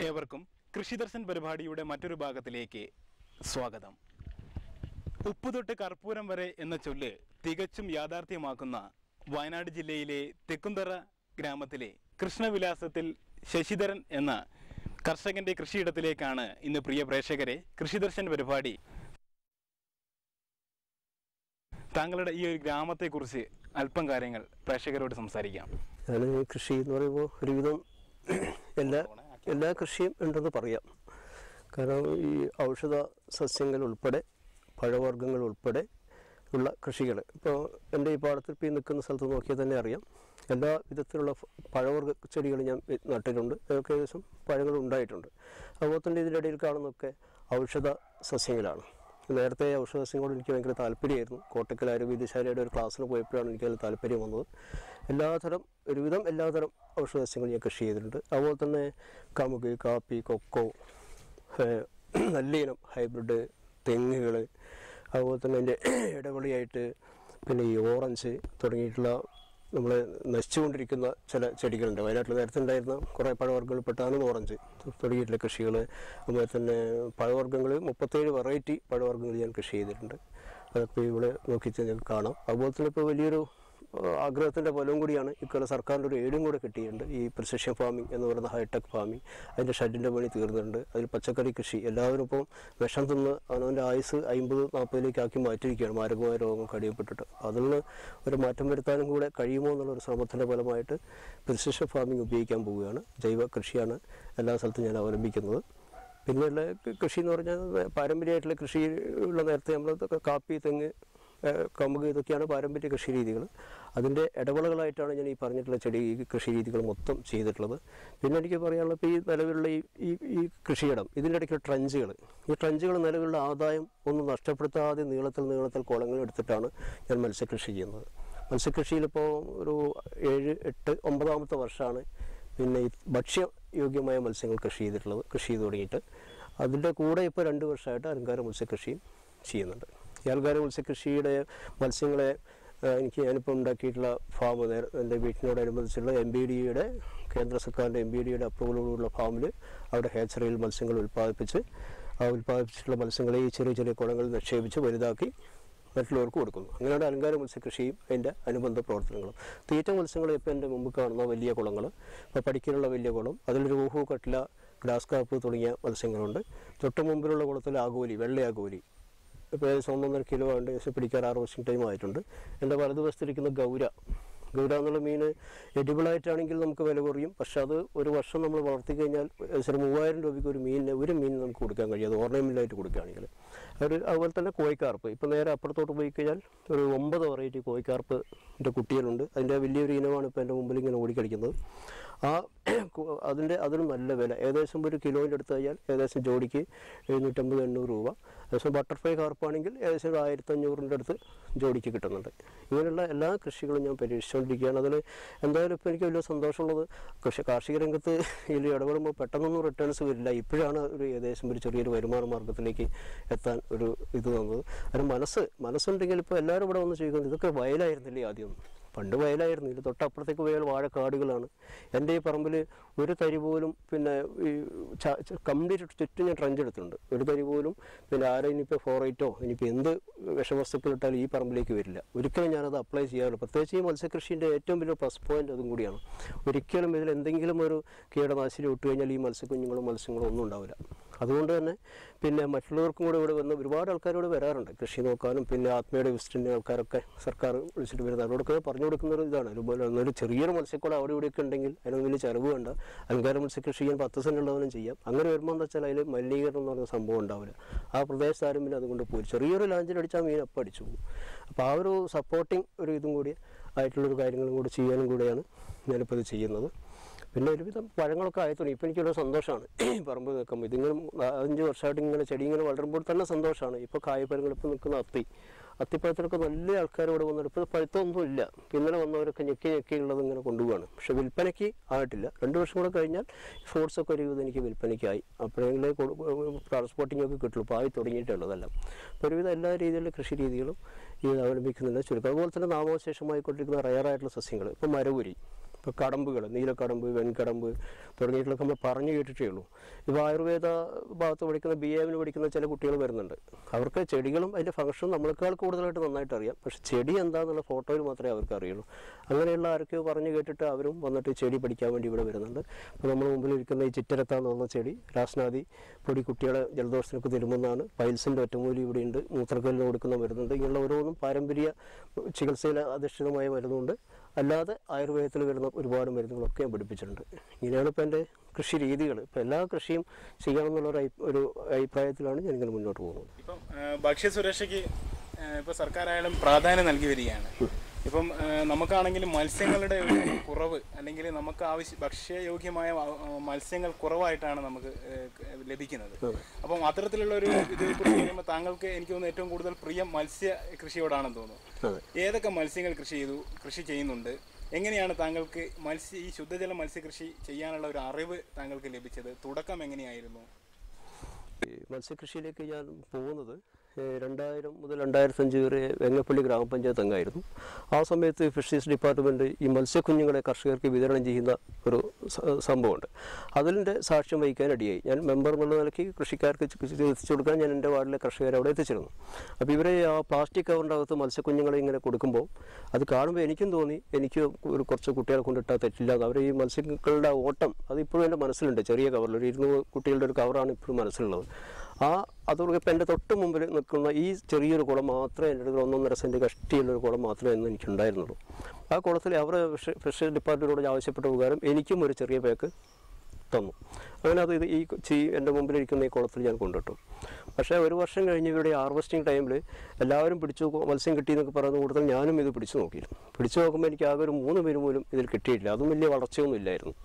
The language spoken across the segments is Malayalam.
ഏവർക്കും കൃഷിദർശൻ പരിപാടിയുടെ മറ്റൊരു ഭാഗത്തിലേക്ക് സ്വാഗതം. ഉപ്പ് തൊട്ട് കർപ്പൂരം വരെ എന്ന ചൊല്ല് തികച്ചും യാഥാർത്ഥ്യമാക്കുന്ന വയനാട് ജില്ലയിലെ തെക്കുംതറ ഗ്രാമത്തിലെ കൃഷ്ണവിലാസത്തിൽ ശശിധരൻ എന്ന കർഷകന്റെ കൃഷിയിടത്തിലേക്കാണ് ഇന്ന് പ്രിയ പ്രേക്ഷകരെ കൃഷിദർശൻ പരിപാടി. താങ്കളുടെ ഈ ഒരു ഗ്രാമത്തെക്കുറിച്ച് അല്പം കാര്യങ്ങൾ പ്രേക്ഷകരോട് സംസാരിക്കാം. കൃഷി എന്ന് പറയുമ്പോൾ ഒരുവിധം എല്ലാ കൃഷിയും ഉണ്ടെന്ന് പറയാം. കാരണം ഈ ഔഷധ സസ്യങ്ങൾ ഉൾപ്പെടെ പഴവർഗ്ഗങ്ങൾ ഉൾപ്പെടെ ഉള്ള കൃഷികൾ ഇപ്പോൾ എൻ്റെ ഈ പാടത്തിൽ ഇപ്പോൾ നിൽക്കുന്ന സ്ഥലത്ത് നോക്കിയാൽ തന്നെ അറിയാം. എല്ലാ വിധത്തിലുള്ള പഴവർഗ്ഗ ചെടികൾ ഞാൻ നട്ടിട്ടുണ്ട്. അതൊക്കെ ഏകദേശം പഴങ്ങൾ ഉണ്ടായിട്ടുണ്ട്. അതുപോലെ തന്നെ ഇതിൻ്റെ ഇടയിൽ കാണുന്നതൊക്കെ ഔഷധ സസ്യങ്ങളാണ്. നേരത്തെ ഔഷധ സസ്യങ്ങളോട് എനിക്ക് ഭയങ്കര താല്പര്യമായിരുന്നു. കോട്ടക്കൽ ആയുർവേദശാലയുടെ ഒരു ക്ലാസ്സിന് പോയപ്പോഴാണ് എനിക്കതിൽ താല്പര്യം വന്നത്. ഒരുവിധം എല്ലാതരം ഔഷധ സസ്യങ്ങൾ ഞാൻ കൃഷി ചെയ്തിട്ടുണ്ട്. അതുപോലെ തന്നെ കമുക്, കാപ്പി, കൊക്കോ, നല്ലയിനം ഹൈബ്രിഡ് തെങ്ങുകൾ, അതുപോലെ തന്നെ അതിൻ്റെ ഇടവിളിയായിട്ട് പിന്നെ ഈ ഓറഞ്ച് തുടങ്ങിയിട്ടുള്ള നമ്മൾ നശിച്ചുകൊണ്ടിരിക്കുന്ന ചില ചെടികളുണ്ട്. വയനാട്ടിൽ നേരത്തെ ഉണ്ടായിരുന്ന കുറേ പഴവർഗ്ഗങ്ങൾപ്പെട്ടാണ് ഓറഞ്ച് തുടങ്ങിയിട്ടുള്ള കൃഷികൾ. അതുപോലെ തന്നെ പഴവർഗ്ഗങ്ങൾ 37 വെറൈറ്റി പഴവർഗ്ഗങ്ങൾ ഞാൻ കൃഷി ചെയ്തിട്ടുണ്ട്. അതൊക്കെ ഇവിടെ നോക്കി കാണാം. അതുപോലെ തന്നെ ഇപ്പോൾ വലിയൊരു ആഗ്രഹത്തിൻ്റെ ഫലവും കൂടിയാണ് ഇക്കൊല്ലം സർക്കാരിൻ്റെ ഒരു എയ്ഡും കൂടെ കിട്ടിയിട്ടുണ്ട്. ഈ പ്രിസിഷൻ ഫാമിംഗ് എന്ന് പറയുന്ന ഹൈടെക് ഫാമിംഗ്, അതിൻ്റെ ഷെഡിൻ്റെ പണി തീർന്നിട്ടുണ്ട്. അതിൽ പച്ചക്കറി കൃഷി എല്ലാവരും ഇപ്പം വിഷം തിന്ന് അവനവൻ്റെ ആയുസ് 50-40 ആക്കി മാറ്റിയിരിക്കുകയാണ്, മാരകമായ രോഗം കടിയപ്പെട്ടിട്ട്. അതിൽ നിന്ന് ഒരു മാറ്റം വരുത്താനും കൂടെ കഴിയുമോ എന്നുള്ളൊരു ശ്രമത്തിൻ്റെ ഫലമായിട്ട് പ്രിസിഷൻ ഫാമിംഗ് ഉപയോഗിക്കാൻ പോവുകയാണ്. ജൈവ കൃഷിയാണ് എല്ലാ സ്ഥലത്തും ഞാൻ അവലംബിക്കുന്നത്. പിന്നെയുള്ള കൃഷി എന്ന് പറഞ്ഞാൽ പാരമ്പര്യമായിട്ടുള്ള കൃഷിയുള്ള നേരത്തെ നമ്മൾ കാപ്പി, തെങ്ങ്, കമുക് ഇതൊക്കെയാണ് പാരമ്പര്യ കൃഷി രീതികൾ. അതിൻ്റെ ഇടവേളകളായിട്ടാണ് ഞാൻ ഈ പറഞ്ഞിട്ടുള്ള കൃഷി രീതികൾ മൊത്തം ചെയ്തിട്ടുള്ളത്. പിന്നെ എനിക്ക് പറയാനുള്ളത് ഇപ്പോൾ ഈ നിലവിലുള്ള ഈ കൃഷിയിടം, ഇതിൻ്റെ ഇടയ്ക്ക് ട്രഞ്ചുകൾ നിലവിലുള്ള ആദായം ഒന്നും നഷ്ടപ്പെടുത്താതെ നീളത്തിൽ കുളങ്ങൾ എടുത്തിട്ടാണ് ഞാൻ മത്സ്യകൃഷി ചെയ്യുന്നത്. മത്സ്യകൃഷിയിലിപ്പോൾ ഒരു 7, 8, 9ാമത്തെ വർഷമാണ് പിന്നെ ഈ ഭക്ഷ്യയോഗ്യമായ മത്സ്യങ്ങൾ കൃഷി ചെയ്ത് തുടങ്ങിയിട്ട്. അതിൻ്റെ കൂടെ ഇപ്പോൾ 2 വർഷമായിട്ട് അലങ്കാര മത്സ്യകൃഷിയും ചെയ്യുന്നുണ്ട്. ഈ അലങ്കാര മത്സ്യകൃഷിയുടെ മത്സ്യങ്ങളെ ഞാനിപ്പോൾ ഉണ്ടാക്കിയിട്ടുള്ള ഫാം എൻ്റെ വീട്ടിനോടനുബന്ധിച്ചുള്ള MBDയുടെ കേന്ദ്ര സർക്കാരിൻ്റെ MBDയുടെ അപ്രൂവലോടുള്ള ഫാമിൽ അവിടെ ഹേച്ചറിയിൽ മത്സ്യങ്ങൾ ഉൽപ്പാദിപ്പിച്ചിട്ടുള്ള മത്സ്യങ്ങളെ ഈ ചെറിയ കുളങ്ങളിൽ നിക്ഷേപിച്ച് വലുതാക്കി മറ്റുള്ളവർക്ക് കൊടുക്കുന്നു. അങ്ങനെയാണ് അലങ്കാര മത്സ്യകൃഷിയും അതിൻ്റെ അനുബന്ധ പ്രവർത്തനങ്ങളും. തീറ്റ മത്സ്യങ്ങൾ ഇപ്പോൾ എൻ്റെ മുമ്പ് കാണുന്ന വലിയ കുളങ്ങൾ, ഇപ്പോൾ പഠിക്കലുള്ള വലിയ കുളം, അതിൽ രോഹു, കട്ല, ഗ്ലാസ് കാപ്പ് തുടങ്ങിയ മത്സ്യങ്ങളുണ്ട്. തൊട്ട് മുമ്പിലുള്ള കുളത്തിൽ വെള്ളയാഗോലി ഇപ്പോൾ ഏകദേശം 1.5 കിലോ ഉണ്ട്. ഏകദേശം പിടിക്കാൻ 6 വർഷം ടൈം ആയിട്ടുണ്ട്. എൻ്റെ വലതുവശത്തിരിക്കുന്ന ഗൗര എന്നുള്ള മീൻ എഡിബിളായിട്ടാണെങ്കിൽ നമുക്ക് വില കുറയും. പക്ഷെ അത് ഒരു വർഷം നമ്മൾ വളർത്തി കഴിഞ്ഞാൽ ഏകദേശം 3000 രൂപയ്ക്ക് ഒരു മീൻ നമുക്ക് കൊടുക്കാൻ കഴിയും, അത് ഓർണമെൻ്റായിട്ട് കൊടുക്കുകയാണെങ്കിൽ. അതുപോലെ തന്നെ കോഴിക്കാർപ്പ്, ഇപ്പോൾ നേരെ അപ്പുറത്തോട്ട് പോയി കഴിഞ്ഞാൽ ഒരു 9 വെറൈറ്റി കോഴിക്കാർപ്പിൻ്റെ കുട്ടികളുണ്ട്. അതിൻ്റെ വലിയൊരു ഇനമാണ് ഇപ്പോൾ എൻ്റെ മുമ്പിൽ ഇങ്ങനെ ഓടിക്കളിക്കുന്നത്. അതിന് നല്ല വില, ഏകദേശം ഒരു കിലോൻ്റെ അടുത്ത് കഴിഞ്ഞാൽ ഏകദേശം ജോഡിക്ക് 750-800 രൂപ. ഏകദേശം ബട്ടർഫ്ലൈ കാർപ്പാണെങ്കിൽ ഏകദേശം 1500 അടുത്ത് ജോഡിക്ക് കിട്ടുന്നുണ്ട്. ഇങ്ങനെയുള്ള എല്ലാ കൃഷികളും ഞാൻ പരീക്ഷിച്ചുകൊണ്ടിരിക്കുകയാണ്. അതിൽ എന്തായാലും ഇപ്പോൾ എനിക്ക് വലിയ സന്തോഷമുള്ളത് കാർഷിക രംഗത്ത് ഇതിൽ ഇടപെടുമ്പോൾ പെട്ടെന്നൊന്നും റിട്ടേൺസ് വരില്ല. ഇപ്പോഴാണ് ഏകദേശം ഒരു ചെറിയൊരു വരുമാന മാർഗ്ഗത്തിലേക്ക് എത്താൻ ഒരു ഇത് തന്നത്. അതിന് മനസ്സുണ്ടെങ്കിൽ ഇപ്പോൾ എല്ലാവരും ഇവിടെ വന്ന് ചോദിക്കുന്നത് ഇതൊക്കെ വയലായിരുന്നില്ലേ ആദ്യം? പണ്ട് വയലായിരുന്നു. ഇത് തൊട്ടപ്പുറത്തേക്ക് പോയാൽ വാഴക്കാടുകളാണ്. എൻ്റെ ഈ പറമ്പിൽ ഒരു തരി പോലും പിന്നെ ഈ കംപ്ലീറ്റ് ചുറ്റും ഞാൻ ട്രഞ്ച് എടുത്തിട്ടുണ്ട്. ഒരു തരി പോലും പിന്നെ ഇനിയിപ്പോൾ ഫോറൈറ്റോ ഇനിയിപ്പോൾ എന്ത് വിഷവസ്തുക്കളിട്ടാലും ഈ പറമ്പിലേക്ക് വരില്ല. ഒരിക്കലും ഞാനത് അപ്ലൈ ചെയ്യാറില്ല. പ്രത്യേകിച്ച് ഈ മത്സ്യകൃഷിൻ്റെ ഏറ്റവും വലിയ പ്ലസ് പോയിൻ്റ് അതും കൂടിയാണ്. ഒരിക്കലും ഇതിൽ എന്തെങ്കിലും ഒരു കീടനാശിനി ഇട്ട് കഴിഞ്ഞാൽ ഈ മത്സ്യങ്ങളും ഒന്നും ഉണ്ടാവില്ല. അതുകൊണ്ട് തന്നെ പിന്നെ മറ്റുള്ളവർക്കും കൂടെ ഇവിടെ വന്ന് ഒരുപാട് ആൾക്കാരോട് വരാറുണ്ട് കൃഷി നോക്കാനും. പിന്നെ ആത്മീയയുടെ വിസിറ്റിൻ്റെ ആൾക്കാരൊക്കെ സർക്കാർ വിളിച്ചിട്ട് വരുന്നത്. അവരോടൊക്കെ പറഞ്ഞു കൊടുക്കുന്നൊരു ഇതാണ്. അതുപോലെ ഒരു ചെറിയൊരു മത്സ്യക്കുളം അവിടെ ഇവിടെയൊക്കെ ഉണ്ടെങ്കിൽ അതിനൊന്നും വലിയ ചിലവ് വേണ്ട. അലങ്കാര മത്സ്യകൃഷി ചെയ്യാൻ 10 സെൻറ് ഉള്ളവനും ചെയ്യാം. അങ്ങനെ വരുമ്പോൾ എന്താ വെച്ചാൽ അതിൽ മലിനീകരണം എന്ന് പറയുന്ന സംഭവം ഉണ്ടാവില്ല. ആ പ്രദേശത്ത് ആരും പിന്നെ അതുകൊണ്ട് പോയി ചെറിയൊരു ലാഞ്ചിലടിച്ചാൽ മീൻ അപ്പം അടിച്ചു പോകും. അപ്പോൾ ആ ഒരു സപ്പോർട്ടിങ് ഒരു ഇതും കൂടി ആയിട്ടുള്ളൊരു കാര്യങ്ങളും കൂടി ചെയ്യാനും കൂടെയാണ് ഞാനിപ്പോൾ ഇത് ചെയ്യുന്നത്. പിന്നെ ഒരുവിധം പഴങ്ങളൊക്കെ ആയിത്തോന്നി. ഇപ്പോൾ എനിക്കൊരു സന്തോഷമാണ് പറമ്പ് നിൽക്കുമ്പോൾ. ഇതിങ്ങനെ 5 വർഷമായിട്ട് ഇങ്ങനെ ചെടി ഇങ്ങനെ വളരുമ്പോൾ തന്നെ സന്തോഷമാണ്. ഇപ്പോൾ കായ്ഫലങ്ങൾ ഇപ്പോൾ നിൽക്കുന്ന അത്തിപ്പഴത്തിനൊക്കെ നല്ല ആൾക്കാരോട് വന്നിട്ട് ഇപ്പോൾ പഴുത്തൊന്നും ഇല്ല. ഇന്നലെ വന്നവരൊക്കെ ഞെക്കിയുള്ളത് ഇങ്ങനെ കൊണ്ടുപോവാണ്. പക്ഷേ വിൽപ്പനയ്ക്ക് ആയിട്ടില്ല. 2 വർഷം കൂടെ കഴിഞ്ഞാൽ ഫ്രൂട്ട്സൊക്കെ ഒരുവിധം എനിക്ക് വിൽപ്പനയ്ക്കായി. അപ്പോഴെങ്കിലും ട്രാൻസ്പോർട്ടിങ്ങൊക്കെ കിട്ടുള്ളൂ. ഇപ്പോൾ ആയി തുടങ്ങിയിട്ടുള്ളതെല്ലാം. അപ്പോൾ ഒരുവിധം എല്ലാ രീതിയിലുള്ള കൃഷി രീതികളും ഈ അവലംബിക്കുന്നില്ല ചുരുക്കം. അതുപോലെ തന്നെ നാമവിശേഷമായിക്കൊണ്ടിരിക്കുന്ന റയറായിട്ടുള്ള സസ്യങ്ങൾ, ഇപ്പോൾ ഇപ്പോൾ കടമ്പുകൾ, നീലക്കടമ്പ്, വെൺകടമ്പ് തുടങ്ങിയിട്ടുള്ളതൊക്കെ നമ്മൾ പറഞ്ഞു കേട്ടിട്ടേ ഉള്ളൂ. ഇപ്പോൾ ആയുർവേദ ഭാഗത്ത് പഠിക്കുന്ന BAമിന് പഠിക്കുന്ന ചില കുട്ടികൾ വരുന്നുണ്ട്. അവർക്ക് ചെടികളും അതിൻ്റെ ഫംഗ്ഷനും നമ്മളെക്കാൾ കൂടുതലായിട്ട് നന്നായിട്ട് അറിയാം. പക്ഷെ ചെടി എന്താണെന്നുള്ള ഫോട്ടോയിൽ മാത്രമേ അവർക്ക് അറിയുള്ളൂ. അങ്ങനെയുള്ള ആരൊക്കെയോ പറഞ്ഞു കേട്ടിട്ട് അവരും വന്നിട്ട് ചെടി പഠിക്കാൻ വേണ്ടി ഇവിടെ വരുന്നുണ്ട്. ഇപ്പോൾ നമ്മൾ മുമ്പിൽ ഇരിക്കുന്ന ഈ ചിറ്റരത്ത എന്ന് പറഞ്ഞ ചെടി രാസ്നാദി പൊടി കുട്ടികളെ ജലദോഷത്തിനൊക്കെ തരുമെന്നാണ്. പൈൽസിൻ്റെ ഒറ്റമൂലി ഇവിടെയുണ്ട്, മൂത്രക്കല്ലിന് കൊടുക്കുന്ന മരുന്നുണ്ട്. ഇങ്ങനെയുള്ള ഓരോന്നും പാരമ്പര്യ ചികിത്സയിൽ അധിഷ്ഠിതമായ മരുന്നുണ്ട്. അല്ലാതെ ആയുർവേദത്തിൽ വരുന്ന ഒരുപാട് മരുന്നുകളൊക്കെ ഞാൻ പഠിപ്പിച്ചിട്ടുണ്ട്. ഇങ്ങനെയാണ് ഇപ്പോൾ എൻ്റെ കൃഷി രീതികൾ. ഇപ്പോൾ എല്ലാ കൃഷിയും ചെയ്യാമെന്നുള്ള ഒരു അഭിപ്രായത്തിലാണ് ഞാനിങ്ങനെ മുന്നോട്ട് പോകുന്നത്. ഇപ്പം ഭക്ഷ്യസുരക്ഷയ്ക്ക് ഇപ്പോൾ സർക്കാരായാലും പ്രാധാന്യം നൽകി വരികയാണ്. ഇപ്പം നമുക്കാണെങ്കിലും മത്സ്യങ്ങളുടെ ഒരു കുറവ്, അല്ലെങ്കിൽ നമുക്ക് ഭക്ഷ്യയോഗ്യമായ മത്സ്യങ്ങൾ കുറവായിട്ടാണ് നമുക്ക് ലഭിക്കുന്നത്. അപ്പം അത്തരത്തിലുള്ള ഒരു ഇതേക്കുറിച്ച് പറയുമ്പോൾ താങ്കൾക്ക് എനിക്ക് തോന്നുന്നു ഏറ്റവും കൂടുതൽ പ്രിയം മത്സ്യ കൃഷിയോടാണെന്ന് തോന്നുന്നു. ഏതൊക്കെ മത്സ്യങ്ങൾ കൃഷി ചെയ്യുന്നുണ്ട്? എങ്ങനെയാണ് താങ്കൾക്ക് ഈ ശുദ്ധജല മത്സ്യകൃഷി ചെയ്യാനുള്ള ഒരു അറിവ് താങ്കൾക്ക് ലഭിച്ചത്? തുടക്കം എങ്ങനെയായിരുന്നു? മത്സ്യകൃഷിയിലേക്ക് ഞാൻ പോകുന്നത് 2000 മുതൽ 2005 വരെ വെങ്ങപ്പള്ളി ഗ്രാമപഞ്ചായത്ത് അംഗമായിരുന്നു. ആ സമയത്ത് ഫിഷറീസ് ഡിപ്പാർട്ട്മെൻറ്റ് ഈ മത്സ്യക്കുഞ്ഞുങ്ങളെ കർഷകർക്ക് വിതരണം ചെയ്യുന്ന ഒരു സംഭവമുണ്ട്. അതിൻ്റെ സാക്ഷ്യം വഹിക്കാനിടയായി. ഞാൻ മെമ്പർ എന്നുള്ള നിലയ്ക്ക് കൃഷിക്കാർക്ക് എത്തിച്ചു കൊടുക്കാൻ ഞാൻ എൻ്റെ വാർഡിലെ കർഷകരെ അവിടെ എത്തിച്ചിരുന്നു. അപ്പോൾ ഇവരെ ആ പ്ലാസ്റ്റിക് കവറിൻ്റെ അകത്ത് മത്സ്യക്കുഞ്ഞുങ്ങളെ ഇങ്ങനെ കൊടുക്കുമ്പോൾ അത് കാണുമ്പോൾ എനിക്കും തോന്നി എനിക്ക് കുറച്ച് കുട്ടികളെ കൊണ്ടിട്ടാൽ തെറ്റില്ല. അവർ ഈ മത്സ്യങ്ങളുടെ ഓട്ടം അതിപ്പോഴും എൻ്റെ മനസ്സിലുണ്ട്. ചെറിയ കവറിൽ ഒരു 200 കുട്ടികളുടെ ഒരു കവറാണ് ഇപ്പോഴും മനസ്സിലുള്ളത്. അതോടെ ഇപ്പം എൻ്റെ തൊട്ട് മുമ്പിൽ നിൽക്കുന്ന ഈ ചെറിയൊരു കുളം മാത്രമേ എൻ്റെ അടുത്ത് 1.5 സെൻറ്റ് കഷ്ടിയുള്ളൊരു കുളം മാത്രമേ എന്ന് എനിക്കുണ്ടായിരുന്നുള്ളൂ. ആ കുളത്തിൽ അവർ ഫിഷറീസ് ഡിപ്പാർട്ട്മെൻറ്റിനോട് ആവശ്യപ്പെട്ട പ്രകാരം എനിക്കും ഒരു ചെറിയ പാക്ക് തന്നു. അങ്ങനെ അത് എൻ്റെ മുമ്പിലിരിക്കുന്ന ഈ കുളത്തിൽ ഞാൻ കൊണ്ടിട്ടു. പക്ഷേ ഒരു വർഷം കഴിഞ്ഞ് ഇവരുടെ ഹാർവെസ്റ്റിംഗ് ടൈമിൽ എല്ലാവരും മത്സ്യം കിട്ടിയെന്നൊക്കെ പറയുന്ന കൂടുതൽ ഞാനും ഇത് പിടിച്ചു നോക്കിയിരുന്നു. പിടിച്ചു നോക്കുമ്പോൾ എനിക്ക് ആകെ ഒരു 3 പേര് പോലും ഇതിൽ കിട്ടിയിട്ടില്ല. അതും വലിയ വളർച്ചയൊന്നും ഇല്ലായിരുന്നു.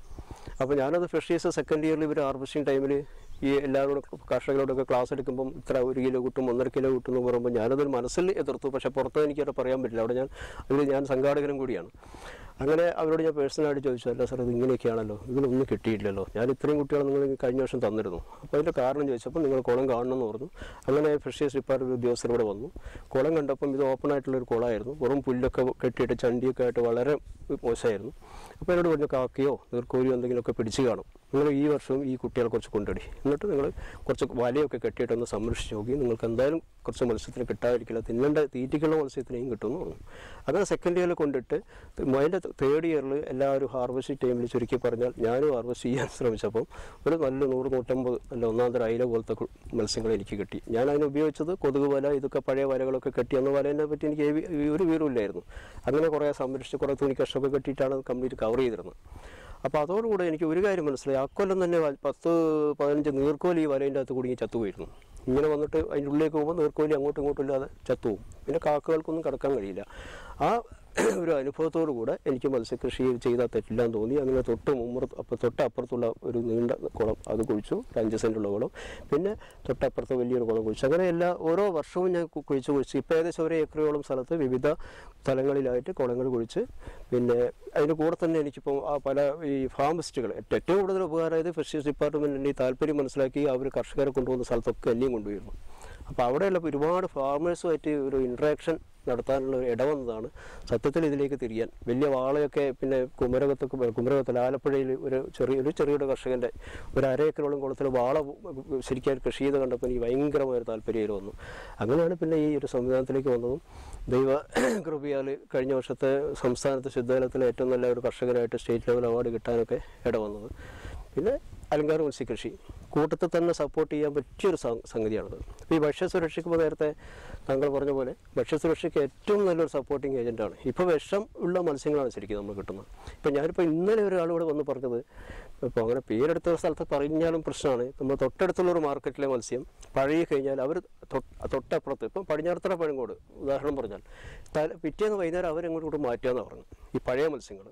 അപ്പോൾ ഞാനത് ഫിഷറീസ് സെക്കൻഡ് ഇയറിൽ ഇവർ ഹാർവെസ്റ്റിംഗ് ടൈമിൽ ഈ എല്ലാവരോടും കർഷകരോടൊക്കെ ക്ലാസ് എടുക്കുമ്പം ഇത്ര 1 കിലോ കിട്ടും 1.5 കിലോ കിട്ടും എന്ന് പറയുമ്പോൾ ഞാനതൊരു മനസ്സിൽ എതിർത്തു. പക്ഷേ പുറത്ത് എനിക്കത് പറയാൻ പറ്റില്ല. അവിടെ ഞാൻ സംഘാടകനും കൂടിയാണ്. അങ്ങനെ അവരോട് ഞാൻ പേഴ്സണലായിട്ട് ചോദിച്ചു, അല്ല സാർ ഇത് ഇങ്ങനെയൊക്കെയാണല്ലോ, ഇതിലൊന്നും കിട്ടിയില്ലല്ലോ, ഞാൻ ഇത്രയും കുട്ടികളെ നിങ്ങൾ കഴിഞ്ഞ വർഷം തന്നിരുന്നു. അപ്പോൾ അതിൻ്റെ കാരണം ചോദിച്ചപ്പോൾ നിങ്ങൾ കുളം കാണണമെന്ന് പറഞ്ഞു. അങ്ങനെ ഫിഷറീസ് ഡിപ്പാർട്ട്മെൻറ്റ് ഉദ്യോഗസ്ഥർ ഇവിടെ വന്നു. കുളം കണ്ടപ്പം ഇത് ഓപ്പൺ ആയിട്ടുള്ളൊരു കുളമായിരുന്നു. വെറും പുല്ലൊക്കെ കെട്ടിയിട്ട് ചണ്ടിയൊക്കെ ആയിട്ട് വളരെ മോശമായിരുന്നു. അപ്പോൾ എന്നോട് പറഞ്ഞു, കാക്കയോ നീർക്കോലിയോ എന്തെങ്കിലുമൊക്കെ പിടിച്ച് കാണും, നിങ്ങൾ ഈ വർഷവും ഈ കുട്ടികളെ കുറച്ച് കൊണ്ടുപോയി, എന്നിട്ട് നിങ്ങൾ കുറച്ച് വലയൊക്കെ കെട്ടിയിട്ടൊന്ന് സംരക്ഷിച്ച് നോക്കി, നിങ്ങൾക്ക് എന്തായാലും കുറച്ച് മത്സ്യത്തിന് കിട്ടാതിരിക്കില്ല, തിന്നേണ്ട തീറ്റയ്ക്കുള്ള മത്സ്യത്തിനെയും കിട്ടുമെന്ന് പറഞ്ഞു. അങ്ങനെ സെക്കൻഡ് ഇയറിൽ കൊണ്ടിട്ട് അതിൻ്റെ തേർഡ് ഇയറിൽ എല്ലാവരും ഹാർവെസ്റ്റിംഗ് ടൈമിൽ ചുരുക്കി പറഞ്ഞാൽ ഞാനും ഹാർവെസ്റ്റ് ചെയ്യാൻ ശ്രമിച്ചപ്പം ഒരു നല്ല 100-150 നല്ല ഒന്നാന്തര അയില പോലത്തെ മത്സ്യങ്ങൾ എനിക്ക് കിട്ടി. ഞാൻ അതിന് ഉപയോഗിച്ചത് കൊതുക് വല, ഇതൊക്കെ പഴയ വലകളൊക്കെ കെട്ടി. അന്ന് വലേനെ പറ്റി എനിക്ക് ഒരു വിവരമില്ലായിരുന്നു. അങ്ങനെ കുറേ സംരക്ഷിച്ച് കുറേ തുണി കഷ്ണമൊക്കെ കെട്ടിയിട്ടാണ് കംപ്ലീറ്റ് കവർ ചെയ്തിരുന്നത്. അപ്പോൾ അതോടുകൂടെ എനിക്ക് ഒരു കാര്യം മനസ്സിലായി, അക്കൊല്ലം തന്നെ 10-15 നീർക്കോലി ഈ വലേൻ്റെ അകത്ത് കുടുങ്ങി ചത്തുപോയിരുന്നു. ഇങ്ങനെ വന്നിട്ട് അതിൻ്റെ ഉള്ളിലേക്ക് പോകുമ്പോൾ നീർക്കോലി അങ്ങോട്ടും ഇങ്ങോട്ടും ഇല്ലാതെ ചത്തുപോകും. പിന്നെ കാക്കകൾക്കൊന്നും കടക്കാൻ കഴിയില്ല. ആ ഒരു അനുഭവത്തോടു കൂടെ എനിക്ക് മത്സ്യകൃഷി ചെയ്താൽ തെറ്റില്ലാന്ന് തോന്നി. അങ്ങനെ തൊട്ടപ്പുറത്തുള്ള ഒരു നീണ്ട കുളം അത് കുഴിച്ചു, 5 സെൻറ്റുള്ള കുളം. പിന്നെ തൊട്ടപ്പുറത്ത് വലിയൊരു കുളം കുഴിച്ചു. അങ്ങനെ ഓരോ വർഷവും ഞാൻ കുഴിച്ച് ഇപ്പോൾ ഏകദേശം 1 ഏക്കറോളം സ്ഥലത്ത് വിവിധ സ്ഥലങ്ങളിലായിട്ട് കുളങ്ങൾ കുഴിച്ച്, പിന്നെ അതിന് കൂടെ തന്നെ എനിക്കിപ്പോൾ പല ഈ ഫാമിസ്റ്റുകൾ ഏറ്റവും കൂടുതൽ ഉപകാരമായത് ഫിഷറീസ് ഡിപ്പാർട്ട്മെൻറ്റിൻ്റെ ഈ താല്പര്യം മനസ്സിലാക്കി അവർ കർഷകരെ കൊണ്ടുപോകുന്ന സ്ഥലത്തൊക്കെ എന്നെയും കൊണ്ടുപോയിരുന്നു. അപ്പോൾ അവിടെയുള്ള ഒരുപാട് ഫാമേഴ്സുമായിട്ട് ഒരു ഇൻട്രാക്ഷൻ നടത്താനുള്ള ഒരു ഇടവന്നതാണ് സത്യത്തിൽ ഇതിലേക്ക് തിരിയാൻ. വലിയ വാളയൊക്കെ പിന്നെ കുമരകത്തിൽ ആലപ്പുഴയിൽ ഒരു ചെറിയൊരു കർഷകൻ്റെ ഒരു 1/2 ഏക്കറോളം കുളത്തിൽ വാള ശരിക്കും കൃഷി ചെയ്ത് കണ്ടപ്പോൾ എനിക്ക് ഭയങ്കരമായൊരു താല്പര്യം വന്നു. അങ്ങനെയാണ് പിന്നെ ഈ ഒരു സംവിധാനത്തിലേക്ക് വന്നതും ദൈവ കൃപയാൽ കഴിഞ്ഞ വർഷത്തെ സംസ്ഥാനത്ത് ശുദ്ധജലത്തിലെ ഏറ്റവും നല്ല ഒരു കർഷകനായിട്ട് സ്റ്റേറ്റ് ലെവൽ അവാർഡ് കിട്ടാനൊക്കെ ഇടവന്നത്. പിന്നെ അലങ്കാര മത്സ്യകൃഷി കൂട്ടത്തിൽ തന്നെ സപ്പോർട്ട് ചെയ്യാൻ പറ്റിയൊരു സംഗതിയാണത്. ഇപ്പോൾ ഈ ഭക്ഷ്യസുരക്ഷയ്ക്ക് ഇപ്പോൾ നേരത്തെ താങ്കൾ പറഞ്ഞ പോലെ ഭക്ഷ്യസുരക്ഷയ്ക്ക് ഏറ്റവും നല്ലൊരു സപ്പോർട്ടിങ് ഏജൻറ്റാണ്. ഇപ്പോൾ വിഷം ഉള്ള മത്സ്യങ്ങളാണ് ശരിക്കും നമ്മൾ കിട്ടുന്നത്. ഇപ്പോൾ ഞാനിപ്പോൾ ഇന്നലെ ഒരാളോട് വന്ന് പറഞ്ഞത്, ഇപ്പോൾ അങ്ങനെ പേരെടുത്ത സ്ഥലത്ത് പറഞ്ഞാലും പ്രശ്നമാണ്, നമ്മൾ തൊട്ടടുത്തുള്ളൊരു മാർക്കറ്റിലെ മത്സ്യം പഴകി കഴിഞ്ഞാൽ അവർ തൊട്ടപ്പുറത്ത് ഇപ്പം പടിഞ്ഞാറത്തറ പഴങ്കോട് ഉദാഹരണം പറഞ്ഞാൽ പിറ്റേന്ന് വൈകുന്നേരം അവരെങ്ങോട്ട് മാറ്റുകയെന്നാണ് പറഞ്ഞത്. ഈ പഴയ മത്സ്യങ്ങൾ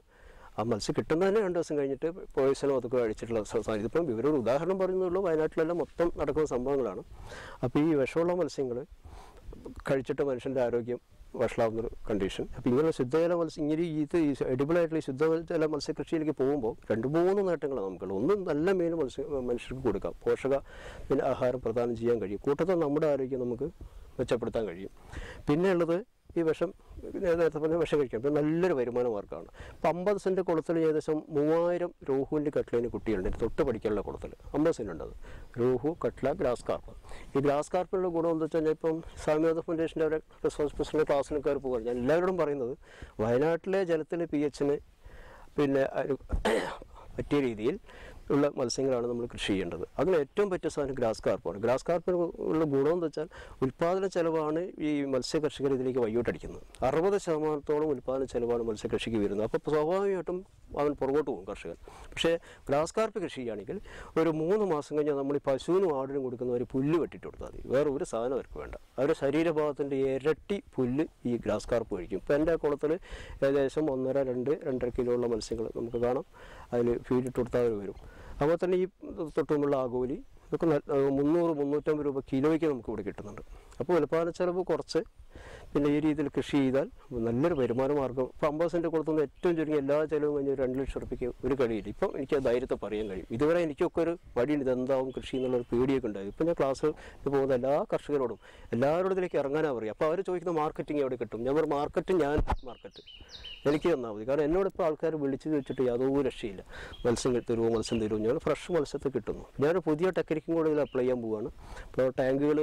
ആ മത്സ്യം കിട്ടുന്നതന്നെ 2 ദിവസം കഴിഞ്ഞിട്ട് പോയിസണോ അതൊക്കെ അടിച്ചിട്ടുള്ള സാധനം. ഇതിപ്പം ഇവരൊരു ഉദാഹരണം പറയുന്നുള്ളൂ, വയനാട്ടിലെല്ലാം മൊത്തം നടക്കുന്ന സംഭവങ്ങളാണ്. അപ്പോൾ ഈ വിഷമുള്ള മത്സ്യങ്ങൾ കഴിച്ചിട്ട് മനുഷ്യൻ്റെ ആരോഗ്യം വഷളാവുന്നൊരു കണ്ടീഷൻ. അപ്പോൾ ഇങ്ങനെ ശുദ്ധജല മത്സ്യം ഇങ്ങനെ എഡിബിളായിട്ടുള്ള ഈ ശുദ്ധജല മത്സ്യകൃഷിയിലേക്ക് പോകുമ്പോൾ 2-3 നേട്ടങ്ങളാണ് നമുക്കുള്ളത്. ഒന്ന്, നല്ല മീൻ മനുഷ്യർക്ക് കൊടുക്കാം, ആഹാരം പ്രദാനം ചെയ്യാൻ കഴിയും. കൂട്ടത്തിൽ നമ്മുടെ ആരോഗ്യം നമുക്ക് മെച്ചപ്പെടുത്താൻ കഴിയും. പിന്നെ ഉള്ളത് ഈ വിഷം നേരത്തെ പറഞ്ഞ വിഷം കഴിക്കാം. അപ്പോൾ നല്ലൊരു വരുമാന മാർഗ്ഗമാണ്. ഇപ്പോൾ 50 സെൻറ്റ് കുളത്തിൽ ഏകദേശം 3000 രോഹുവിൻ്റെ കട്ട്ലേന് കുട്ടികളുണ്ട്. തൊട്ട് പഠിക്കാനുള്ള കുളത്തിൽ 50 സെൻറ്റ് ഉണ്ട്. Rohu, catla, grass carp. ഈ ഗ്രാസ് കാർപ്പിനുള്ള ഗുണം എന്താ വെച്ച് കഴിഞ്ഞാൽ ഇപ്പം സാമ്യത ഫൗണ്ടേഷൻ്റെ അവരെ റിസോഴ്സ് പേഴ്സണൽ ക്ലാസ്സിനൊക്കെ പോകുക. ഞാൻ എല്ലാവരോടും പറയുന്നത് വയനാട്ടിലെ ജലത്തിലെ pH-ന് പിന്നെ പറ്റിയ രീതിയിൽ ഉള്ള മത്സ്യങ്ങളാണ് നമ്മൾ കൃഷി ചെയ്യേണ്ടത്. അതിന് ഏറ്റവും പറ്റിയ സാധനം ഗ്രാസ് കാർപ്പാണ്. ഗ്രാസ് കാർപ്പിന് ഉള്ള ഗുണമെന്ന് വെച്ചാൽ ഉൽപ്പാദന ചെലവാണ് ഈ മത്സ്യ കർഷകർ ഇതിലേക്ക് വയ്യോട്ടടിക്കുന്നത്. 60% ഉൽപ്പാദന ചെലവാണ് മത്സ്യകൃഷിക്ക് വരുന്നത്. അപ്പോൾ സ്വാഭാവികമായിട്ടും അവൻ പുറകോട്ട് പോകും കർഷകൻ. പക്ഷേ ഗ്രാസ് കാർപ്പ് കൃഷി ചെയ്യുകയാണെങ്കിൽ ഒരു 3 മാസം കഴിഞ്ഞാൽ നമ്മൾ ഈ പശുവിനും ആടിനും കൊടുക്കുന്ന ഒരു പുല്ല് വെട്ടിട്ട് കൊടുത്താൽ മതി. വേറെ ഒരു സാധനം അവർക്ക് വേണ്ട. അവരുടെ ശരീരഭാഗത്തിൻ്റെ ഇരട്ടി പുല്ല് ഈ ഗ്രാസ് കാർപ്പ് കഴിക്കും. ഇപ്പോൾ എൻ്റെ കുളത്തിൽ ഏകദേശം 1.5-2.5 കിലോ ഉള്ള മത്സ്യങ്ങൾ നമുക്ക് കാണാം. അതിൽ ഫീഡിട്ട് കൊടുത്താൽ അവർ വരും. അതുപോലെ തന്നെ ഈ തൊട്ടുമുള്ള ആഗോലി ഇതൊക്കെ 300-350 രൂപ കിലോയ്ക്ക് നമുക്ക് ഇവിടെ കിട്ടുന്നുണ്ട്. അപ്പോൾ ഉൽപ്പാദന ചെലവ് കുറച്ച് പിന്നെ ഈ രീതിയിൽ കൃഷി ചെയ്താൽ നല്ലൊരു വരുമാന മാർഗ്ഗം. ഇപ്പോൾ 50 സെൻറ്റ് കൊടുത്തുന്ന ഏറ്റവും ചുരുങ്ങി എല്ലാ ചിലവും കഴിഞ്ഞ് 2 ലക്ഷം രൂപയ്ക്ക് ഒരു കഴിയില്ല. ഇപ്പം എനിക്ക് ധൈര്യത്തെ പറയാൻ കഴിയും. ഇതുവരെ എനിക്കൊക്കെ ഒരു വഴിയുണ്ട്, ഇതെന്താവും കൃഷി എന്നുള്ളൊരു പേടിയൊക്കെ ഉണ്ടായി. ഇപ്പം ഞാൻ ക്ലാസ് പോകുന്ന എല്ലാ കർഷകരോടും എല്ലാവരോടും ഇതിലേക്ക് ഇറങ്ങാനാണ് പറയുക. അപ്പോൾ അവർ ചോദിക്കുന്ന മാർക്കറ്റിംഗ് എവിടെ കിട്ടും? ഞാൻ പറയും മാർക്കറ്റ് എനിക്ക് തന്നാൽ മതി. കാരണം എന്നോടിപ്പോൾ ആൾക്കാർ വിളിച്ച് ചോദിച്ചിട്ട് യാതൊരു രക്ഷയില്ല. മത്സ്യം തരുമോ, മത്സ്യം തരുമോ? ഞാൻ ഫ്രഷ് മത്സ്യത്തെ കിട്ടുന്നു. ഞാനൊരു പുതിയ ടെക്നിക്കും കൂടെ ഇതിൽ അപ്ലൈ ചെയ്യാൻ പോവുകയാണ്. അപ്പോൾ ടാങ്കുകൾ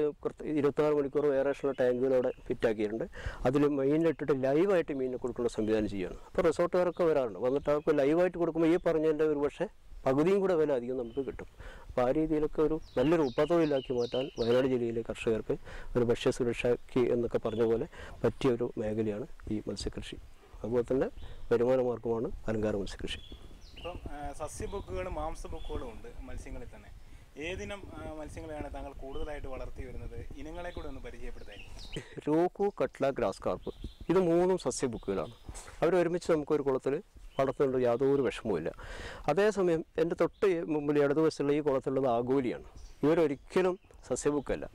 24 മണിക്കൂർ വേറേഷനുള്ള ടാങ്കുകൾ അവിടെ ഫിറ്റാക്കിയിട്ടുണ്ട്. അതിൽ മീനിലിട്ടിട്ട് ലൈവായിട്ട് മീനിനെ കൊടുക്കുന്ന സംവിധാനം ചെയ്യുകയാണ്. അപ്പോൾ റിസോർട്ടുകാരൊക്കെ വരാറുണ്ട്. വന്നിട്ട് അവർക്ക് ലൈവായിട്ട് കൊടുക്കുമ്പോൾ ഈ പറഞ്ഞതിൻ്റെ ഒരു പക്ഷേ പകുതിയും കൂടെ വില അധികം നമുക്ക് കിട്ടും. അപ്പോൾ ആ രീതിയിലൊക്കെ ഒരു നല്ലൊരു ഉപതൊഴിലാക്കി മാറ്റാൻ വയനാട് ജില്ലയിലെ കർഷകർക്ക് ഒരു ഭക്ഷ്യസുരക്ഷയ്ക്ക് എന്നൊക്കെ പറഞ്ഞ പോലെ പറ്റിയൊരു മേഖലയാണ് ഈ മത്സ്യകൃഷി. അതുപോലെ തന്നെ വരുമാന മാർഗ്ഗമാണ് അലങ്കാര മത്സ്യകൃഷി. ഇപ്പം സസ്യബുക്കുകളും മാംസബുക്കുകളും ഉണ്ട് മത്സ്യങ്ങളിൽ തന്നെ. ഏതിനം മത്സ്യങ്ങളെയാണ് താങ്കൾ കൂടുതലായിട്ട് വളർത്തി വരുന്നത്? ഇനങ്ങളെ കൂടെ ഒന്ന് പരിചയപ്പെടുത്തായിരിക്കും. രോഹു, കട്ട്ല, ഗ്രാസ് കാർപ്പ് ഇത് 3 സസ്യബുക്കുകളാണ്. അവർ ഒരുമിച്ച് നമുക്കൊരു കുളത്തിൽ വളർത്തുന്നുണ്ട്, യാതൊരു വിഷമവുമില്ല. അതേസമയം എൻ്റെ തൊട്ട് മുമ്പിൽ ഇടതുവശത്തുള്ള ഈ കുളത്തിലുള്ളത് ആഗോലിയാണ്. ഇവരൊരിക്കലും സസ്യബുക്കല്ല.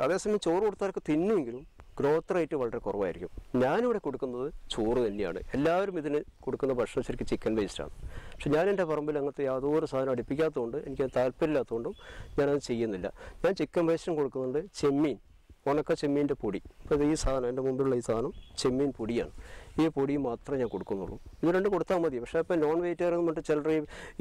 അതേസമയം ചോറ് കൊടുത്താലൊക്കെ തിന്നുമെങ്കിലും ഗ്രോത്ത് റേറ്റ് വളരെ കുറവായിരിക്കും. ഞാനിവിടെ കൊടുക്കുന്നത് ചോറ് തന്നെയാണ്. എല്ലാവരും ഇതിന് കൊടുക്കുന്ന ഭക്ഷണം ശരിക്കും ചിക്കൻ വേസ്റ്റാണ്. പക്ഷെ ഞാൻ എൻ്റെ പറമ്പിൽ അങ്ങനത്തെ യാതൊരു സാധനം അടുപ്പിക്കാത്തതുകൊണ്ട് എനിക്ക് താല്പര്യമില്ലാത്തതുകൊണ്ടും ഞാനത് ചെയ്യുന്നില്ല. ഞാൻ ചിക്കൻ വേസ്റ്റും കൊടുക്കുന്നുണ്ട്. ചെമ്മീൻ, ഉണക്ക ചെമ്മീൻ്റെ പൊടി. അപ്പോൾ ഈ സാധനം എൻ്റെ മുമ്പിലുള്ള ഈ സാധനം ചെമ്മീൻ പൊടിയാണ്. ഈ പൊടി മാത്രമേ ഞാൻ കൊടുക്കുന്നുള്ളൂ. ഇത് രണ്ടും കൊടുത്താൽ മതി. പക്ഷേ ഇപ്പോൾ നോൺ വെജിറ്റേറിയൻ എന്ന് പറഞ്ഞിട്ട് ചിലർ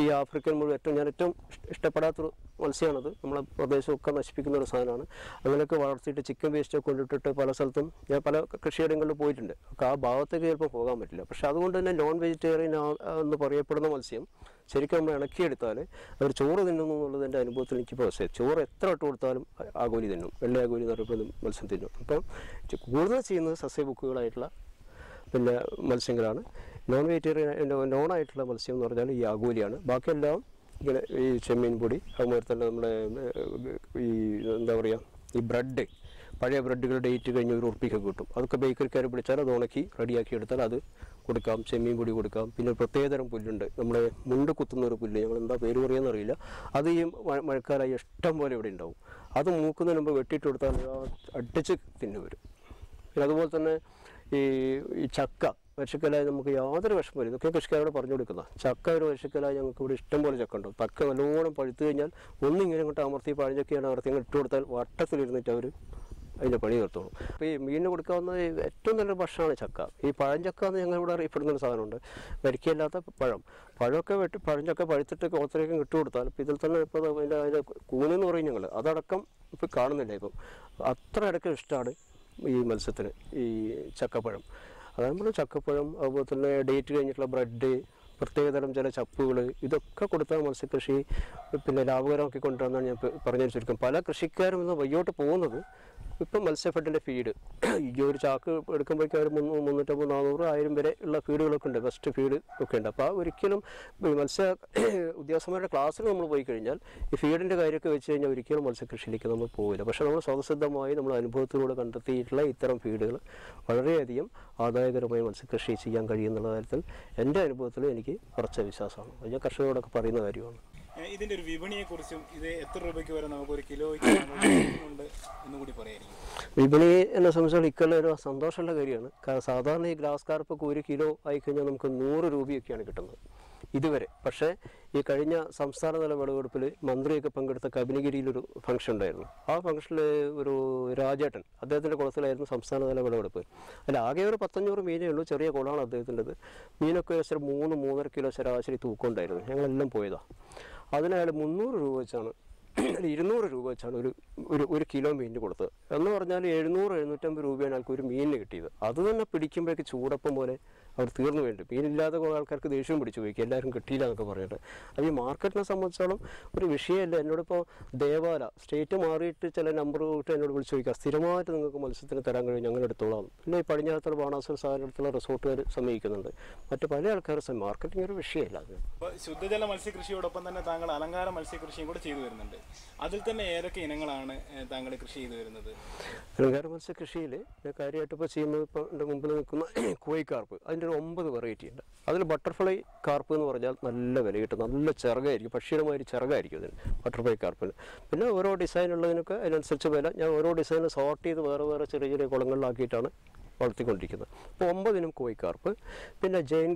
ഈ ആഫ്രിക്കൻ മുഴുവൻ ഞാൻ ഏറ്റവും ഇഷ്ടപ്പെടാത്തൊരു മത്സ്യമാണത്. നമ്മളെ പ്രദേശമൊക്കെ നശിപ്പിക്കുന്ന ഒരു സാധനമാണ്. അങ്ങനെയൊക്കെ വളർത്തിയിട്ട് ചിക്കൻ വേസ്റ്റൊക്കെ കൊണ്ടിട്ടിട്ട് പല സ്ഥലത്തും ഞാൻ പല കൃഷിയിടങ്ങളിൽ പോയിട്ടുണ്ട്. അപ്പോൾ ആ ഭാഗത്തേക്ക് ചിലപ്പോൾ പോകാൻ പറ്റില്ല. പക്ഷേ അതുകൊണ്ട് തന്നെ നോൺ വെജിറ്റേറിയൻ എന്ന് പറയപ്പെടുന്ന മത്സ്യം ശരിക്കും നമ്മൾ ഇണക്കിയെടുത്താൽ അവർ ചോറ് തിന്നുന്നു എന്നുള്ളത് എൻ്റെ അനുഭവത്തിൽ എനിക്കിപ്പോൾ ചോറ് എത്ര ഇട്ട് കൊടുത്താലും ആഗോലി തിന്നും. വെള്ള ആഗോലി എന്ന് പറയപ്പെടുന്ന മത്സ്യം തിന്നും. അപ്പം കൂടുതൽ ചെയ്യുന്നത് സസ്യബുക്കുകളായിട്ടുള്ള പിന്നെ മത്സ്യങ്ങളാണ്. നോൺ വെജിറ്റേറിയൻ നോണായിട്ടുള്ള മത്സ്യം എന്ന് പറഞ്ഞാൽ ഈ ആഗോലിയാണ്. ബാക്കിയെല്ലാം ഇങ്ങനെ ഈ ചെമ്മീൻ പൊടി, അതുപോലെ തന്നെ നമ്മുടെ ഈ എന്താ പറയുക ഈ ബ്രെഡ്, പഴയ ബ്രെഡുകൾ ഡേറ്റ് കഴിഞ്ഞ് ഒരു ഉറുപ്പിക്കൊക്കെ കിട്ടും. അതൊക്കെ ബേക്കറിക്കാർ പിടിച്ചാൽ അത് ഉണക്കി റെഡിയാക്കി എടുത്താൽ അത് കൊടുക്കാം. ചെമ്മീൻ പൊടി കൊടുക്കാം. പിന്നെ പ്രത്യേകതരം പുല്ലുണ്ട്, നമ്മളെ മുണ്ട് കുത്തുന്ന ഒരു പുല്ല്, ഞങ്ങൾ എന്താ പേര് പറയുന്നറിയില്ല. അത് ഈ മഴക്കാലമായി ഇഷ്ടം പോലെ ഇവിടെ ഉണ്ടാവും. അത് മൂക്കുന്നതിന് മുമ്പ് വെട്ടിയിട്ട് കൊടുത്താൽ അടിച്ച് തിന്നു വരും. പിന്നെ അതുപോലെ തന്നെ ഈ ചക്ക വർഷക്കാലായി നമുക്ക് യാതൊരു വിഷമം വരും. ഇതൊക്കെ കൃഷിക്കാരോട് പറഞ്ഞു കൊടുക്കുന്ന ചക്ക ഒരു വർഷക്കാലായി ഞങ്ങൾക്ക് ഇവിടെ ഇഷ്ടംപോലെ ചക്ക ഉണ്ടാവും. ചക്ക നല്ലോണം പഴുത്തു കഴിഞ്ഞാൽ ഒന്നിങ്ങനെ അങ്ങോട്ട് അമർത്തി പഴഞ്ചക്കയാണ് അമർത്തി അങ്ങ് ഇട്ട് കൊടുത്താൽ വട്ടത്തിലിരുന്നിട്ട് അവർ അതിൻ്റെ പണി നിർത്തുള്ളൂ. അപ്പോൾ ഈ മീനിന് കൊടുക്കാവുന്ന ഏറ്റവും നല്ലൊരു ഭക്ഷണമാണ് ചക്ക. ഈ പഴഞ്ചക്ക എന്ന് ഞങ്ങളിവിടെ അറിയപ്പെടുന്നൊരു സാധനമുണ്ട്, വരിക്കയില്ലാത്ത പഴമൊക്കെ പഴഞ്ചക്ക പഴുത്തിട്ട് കുളത്തിലേക്ക് ഇട്ട് കൊടുത്താൽ ഇപ്പോൾ ഇതിൽ തന്നെ ഇപ്പോൾ അതിൻ്റെ കൂനെന്ന് പറയും ഞങ്ങൾ, അതടക്കം ഇപ്പോൾ കാണുന്നില്ല. ഇപ്പം അത്ര അടക്കം ഇഷ്ടമാണ് ഈ മത്സ്യത്തിന് ഈ ചക്കപ്പഴം. അതായത് ചക്കപ്പഴം, അതുപോലെ തന്നെ ഡേറ്റ് കഴിഞ്ഞിട്ടുള്ള ബ്രെഡ്, പ്രത്യേകതരം ചില ചപ്പുകൾ, ഇതൊക്കെ കൊടുത്താൽ മത്സ്യകൃഷി പിന്നെ ലാഭകരമാക്കി കൊണ്ടുവന്നാണ് ഞാൻ പറഞ്ഞു ചുരുക്കം. പല കൃഷിക്കാരും ഇന്ന് വയ്യോട്ട് പോകുന്നത് ഇപ്പം മത്സ്യഫെഡിൻ്റെ ഫീഡ് ഈ ഒരു ചാക്ക് എടുക്കുമ്പോഴേക്കും അവർ 350, 400, 1000 വരെ ഉള്ള ഫീഡുകളൊക്കെ ഉണ്ട്, ബെസ്റ്റ് ഫീഡ് ഒക്കെ ഉണ്ട്. അപ്പോൾ ഒരിക്കലും മത്സ്യ ഉദ്യോഗസ്ഥന്മാരുടെ ക്ലാസ്സിൽ നമ്മൾ പോയി കഴിഞ്ഞാൽ ഈ ഫീഡിൻ്റെ കാര്യമൊക്കെ വെച്ച് കഴിഞ്ഞാൽ ഒരിക്കലും മത്സ്യകൃഷിയിലേക്ക് നമ്മൾ പോകില്ല. പക്ഷേ നമ്മൾ സ്വതസിദ്ധമായി നമ്മൾ അനുഭവത്തിലൂടെ കണ്ടെത്തിയിട്ടുള്ള ഇത്തരം ഫീഡുകൾ വളരെയധികം ആദായകരമായി മത്സ്യകൃഷി ചെയ്യാൻ കഴിയുന്നുള്ള കാര്യത്തിൽ എൻ്റെ അനുഭവത്തിൽ എനിക്ക് കുറച്ച് വിശ്വാസമാണ്. അത് ഞാൻ കർഷകരോടൊക്കെ പറയുന്ന കാര്യമാണ്. ഇതിൻ്റെ ഒരു വിപണിയെക്കുറിച്ചും ഇത് എത്ര രൂപയ്ക്ക് വരെ നമുക്കൊരു കിലോയ്ക്ക് ഉണ്ട് എന്നുകൂടി പറയായിരിക്കും. വിപണി എന്നെ സംബന്ധിച്ചാൽ ഇക്കൊല്ലം ഒരു സന്തോഷമുള്ള കാര്യമാണ്. കാരണം സാധാരണ ഈ ഗ്രാസ് കാർപ്പൊക്കെ 1 കിലോ ആയിക്കഴിഞ്ഞാൽ നമുക്ക് 100 രൂപയൊക്കെയാണ് കിട്ടുന്നത്. ഇതുവരെ. പക്ഷേ ഈ കഴിഞ്ഞ സംസ്ഥാനതല വിളവെടുപ്പിൽ മന്ത്രിയൊക്കെ പങ്കെടുത്ത കബിനിഗിരിയിലൊരു ഫംഗ്ഷൻ ഉണ്ടായിരുന്നു. ആ ഫംഗ്ഷനിൽ ഒരു രാജേട്ടൻ, അദ്ദേഹത്തിൻ്റെ കുളത്തിലായിരുന്നു സംസ്ഥാനതല വിളവെടുപ്പ്. അതിൽ ആകെ ഒരു 500 മീനേ ഉള്ളൂ, ചെറിയ കുളമാണ് അദ്ദേഹത്തിൻ്റെത്. മീനൊക്കെ ഏകദേശം 3-3.5 കിലോ ശരാശരി തൂക്കം ഉണ്ടായിരുന്നു. ഞങ്ങളെല്ലാം പോയതാണ്. അതിനയാൾ 300 രൂപ വെച്ചാണ് 200 രൂപ വെച്ചാണ് ഒരു കിലോ മീനിന് കൊടുത്തത്. എന്ന് പറഞ്ഞാൽ 700-750 രൂപയാണ് ആൾക്ക് ഒരു മീനിന് കിട്ടിയത്. അത് തന്നെ പിടിക്കുമ്പോഴേക്ക് ചൂടപ്പം പോലെ അവർ തീർന്നു വേണ്ടി. മീനില്ലാതെ കുറേ ആൾക്കാർക്ക് ദേഷ്യം പിടിച്ചു പോയി, എല്ലാവരും കിട്ടിയില്ല എന്നൊക്കെ പറഞ്ഞിട്ട്. അത് ഈ മാർക്കറ്റിനെ സംബന്ധിച്ചോളം ഒരു വിഷയമല്ല. എന്നോടിപ്പോൾ ദേവാല സ്റ്റേറ്റ് മാറിയിട്ട് ചില നമ്പർ വിട്ട് എന്നോട് വിളിച്ച് ചോദിക്കുക, സ്ഥിരമായിട്ട് നിങ്ങൾക്ക് മത്സ്യത്തിന് തരാൻ കഴിയും, ഞങ്ങൾ എടുത്തോളാം. പിന്നെ ഈ പടിഞ്ഞാറത്തുള്ള ബാണാസുര സാഗരത്തിലുള്ള റിസോർട്ടുകാർ സമ്മതിക്കുന്നുണ്ട്, മറ്റു പല ആൾക്കാരും മാർക്കറ്റിംഗ് ഒരു വിഷയമല്ല. അപ്പോൾ ശുദ്ധജല മത്സ്യകൃഷിയോടൊപ്പം തന്നെ താങ്കൾ അലങ്കാര മത്സ്യകൃഷിയും കൂടെ ചെയ്തു വരുന്നുണ്ട്. അതിൽ തന്നെ ഏതൊക്കെ ഇനങ്ങളാണ് താങ്കൾ കൃഷി ചെയ്തു വരുന്നത്? അലങ്കാര മത്സ്യകൃഷിയിൽ കാര്യമായിട്ട് ഇപ്പോൾ ചെയ്യുന്നത്, ഇപ്പോൾ എൻ്റെ മുമ്പിൽ നിൽക്കുന്ന കോഴിക്കാർപ്പ്, അതിൻ്റെ ഒരു 9 വെറൈറ്റി ഉണ്ട്. അതിൽ ബട്ടർഫ്ലൈ കാർപ്പ് എന്ന് പറഞ്ഞാൽ നല്ല വില കിട്ടും, നല്ല ചിറകായിരിക്കും, പക്ഷിയുടെ മാതിരി ചിറകായിരിക്കും അതിന് ബട്ടർഫ്ലൈ കാർപ്പിന്. പിന്നെ ഓരോ ഡിസൈൻ ഉള്ളതിനൊക്കെ അതിനനുസരിച്ച് വില. ഞാൻ ഓരോ ഡിസൈനും സോർട്ട് ചെയ്ത് വേറെ വേറെ ചെറിയ ചെറിയ കുളങ്ങളിലാക്കിയിട്ടാണ് വളർത്തിക്കൊണ്ടിരിക്കുന്നത്. ഇപ്പോൾ 9 കോഴിക്കാർപ്പ്. പിന്നെ ജൈൻ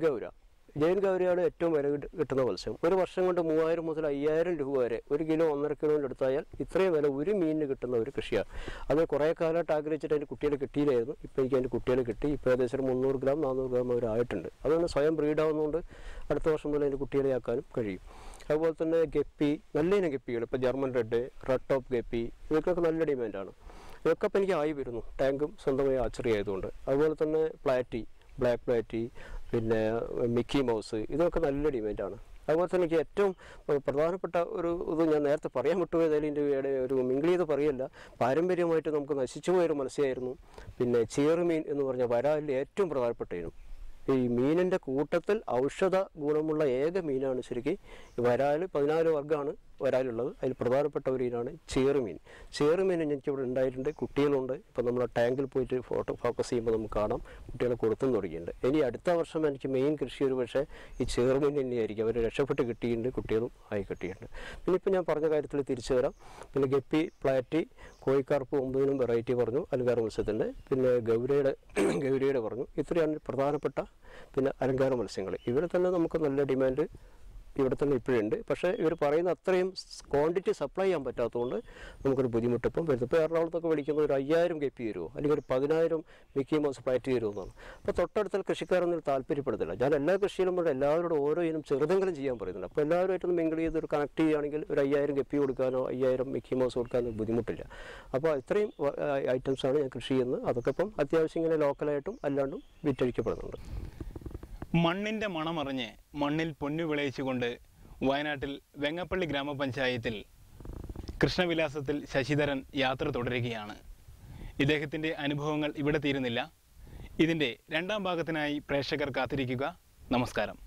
ഗൗരയാണ് ഏറ്റവും വില കിട്ടുന്ന മത്സ്യം. ഒരു വർഷം കൊണ്ട് 3000 മുതൽ 5000 രൂപ വരെ, 1 കിലോ 1.5 കിലോയിൽ എടുത്താൽ ഇത്രയും വില ഒരു മീനിന് കിട്ടുന്ന ഒരു കൃഷിയാണ്. അത് കുറേ കാലമായിട്ട് ആഗ്രഹിച്ചിട്ട് അതിൻ്റെ കുട്ടികളെ കിട്ടിയില്ലായിരുന്നു. ഇപ്പോൾ എനിക്ക് അതിൻ്റെ കുട്ടികളെ കിട്ടി. ഇപ്പോൾ ഏകദേശം 300 ഗ്രാം 400 ഗ്രാം അവരായിട്ടുണ്ട്. അതുകൊണ്ട് സ്വയം ബ്രീഡാവുന്നതുകൊണ്ട് അടുത്ത വർഷം മുതൽ അതിൻ്റെ കുട്ടികളെ ആക്കാനും കഴിയും. അതുപോലെ തന്നെ ഗപ്പി, നല്ല ഇനം ഗപ്പികൾ, ഇപ്പോൾ ജർമ്മൻ റെഡ് ടോപ്പ് ഗപ്പി, ഇതൊക്കെ നല്ല ഡിമാൻഡാണ്. ഇതൊക്കെ ഇപ്പോൾ എനിക്ക് ആയി വരുന്നു, ടാങ്കും സ്വന്തമായി ആച്ചറി ആയതുകൊണ്ട്. അതുപോലെ തന്നെ ബ്ലാക്ക് പ്ലാറ്റി, പിന്നെ മിക്കി മൗസ്, ഇതൊക്കെ നല്ല ഡിമാൻഡാണ്. അതുപോലെ തന്നെ എനിക്ക് ഏറ്റവും പ്രധാനപ്പെട്ട ഇത് ഞാൻ നേരത്തെ പറയാൻ വിട്ടുപോയതായാലും ഇതിൻ്റെ ഒരു മിങ്കിൾ ചെയ്ത് പറയല്ല, പാരമ്പര്യമായിട്ട് നമുക്ക് നശിച്ചു പോയൊരു മത്സ്യമായിരുന്നു പിന്നെ ചേറുമീൻ എന്ന് പറഞ്ഞാൽ വരാലിൽ ഏറ്റവും പ്രധാനപ്പെട്ട ഇനം. ഈ മീനിൻ്റെ കൂട്ടത്തിൽ ഔഷധ ഗുണമുള്ള ഏക മീനാണ് ശരിക്കും വരാൽ. 14 വർഗ്ഗമാണ് വരാലുള്ളത്. അതിൽ പ്രധാനപ്പെട്ട ഒരു ഇനാണ് ചേറുമീൻ. ചേറുമീൻ എനിക്കിവിടെ ഉണ്ടായിട്ടുണ്ട്, കുട്ടികളുണ്ട്. ഇപ്പം നമ്മൾ ടാങ്കിൽ പോയിട്ട് ഫോക്കസ് ചെയ്യുമ്പോൾ നമുക്ക് കാണാം കുട്ടികളെ കൊടുത്തും തുടങ്ങിയിട്ടുണ്ട്. ഇനി അടുത്ത വർഷം എനിക്ക് മെയിൻ കൃഷി ഒരു പക്ഷേ ഈ ചേറുമീൻ തന്നെയായിരിക്കും. അവർ രക്ഷപ്പെട്ട് കിട്ടിയിട്ടുണ്ട്, കുട്ടികളും ആയി കിട്ടിയിട്ടുണ്ട്. പിന്നെ ഇപ്പം ഞാൻ പറഞ്ഞ കാര്യത്തിൽ തിരിച്ചു വരാം. പിന്നെ ഗപ്പി, പ്ലാറ്റി, കോഴിക്കാർപ്പ് 9 വെറൈറ്റി പറഞ്ഞു അലങ്കാര മത്സ്യത്തിൻ്റെ. പിന്നെ ഗൗരിയുടെ പറഞ്ഞു. ഇത്രയാണ് പ്രധാനപ്പെട്ട പിന്നെ അലങ്കാര മത്സ്യങ്ങൾ. ഇവരെ തന്നെ നമുക്ക് നല്ല ഡിമാൻഡ് ഇവിടെ തന്നെ ഇപ്പോഴുണ്ട്. പക്ഷേ ഇവർ പറയുന്ന അത്രയും ക്വാണ്ടിറ്റി സപ്ലൈ ചെയ്യാൻ പറ്റാത്തതുകൊണ്ട് നമുക്കൊരു ബുദ്ധിമുട്ട് ഇപ്പം വരുന്നത്. ഇപ്പോൾ എറണാകുളത്തൊക്കെ വിളിക്കുന്നത് ഒരു 5000 ഗപ്പി തരുമോ, അല്ലെങ്കിൽ ഒരു 10000 മിക്കി മൗസ് പ്ലാറ്റ് തരുമോ എന്നാണ്. അപ്പോൾ തൊട്ടടുത്ത കൃഷിക്കാരൊന്നും താല്പര്യപ്പെടുന്നില്ല. ഞാൻ എല്ലാ കൃഷിയിലും എല്ലാവരോടും ഓരോ ഇനം ചെറുതെങ്കിലും ചെയ്യാൻ പറയുന്നുണ്ട്. അപ്പോൾ എല്ലാവരുമായിട്ടൊന്ന് മിങ്കിൾ ചെയ്ത് ഒരു കണക്ട് ചെയ്യുകയാണെങ്കിൽ ഒരു 5000 ഗപ്പി കൊടുക്കാനോ 5000 മിക്കി മൗസ് കൊടുക്കാനോ ബുദ്ധിമുട്ടില്ല. അപ്പോൾ ഇത്രയും ഐറ്റംസാണ് ഞാൻ കൃഷി ചെയ്യുന്നത്. അതൊക്കെ ഇപ്പം അത്യാവശ്യം ഇങ്ങനെ ലോക്കലായിട്ടും അല്ലാണ്ടും വിറ്റഴിക്കപ്പെടുന്നുണ്ട്. മണ്ണിൻ്റെ മണമറിഞ്ഞ് മണ്ണിൽ പൊന്നു വിളയിച്ചുകൊണ്ട് വയനാട്ടിൽ വെങ്ങപ്പള്ളി ഗ്രാമപഞ്ചായത്തിൽ കൃഷ്ണവിലാസത്തിൽ ശശിധരൻ യാത്ര തുടരുകയാണ്. ഇദ്ദേഹത്തിൻ്റെ അനുഭവങ്ങൾ ഇവിടെ തീരുന്നില്ല. ഇതിൻ്റെ 2ാം ഭാഗത്തിനായി പ്രേക്ഷകർ കാത്തിരിക്കുക. നമസ്കാരം.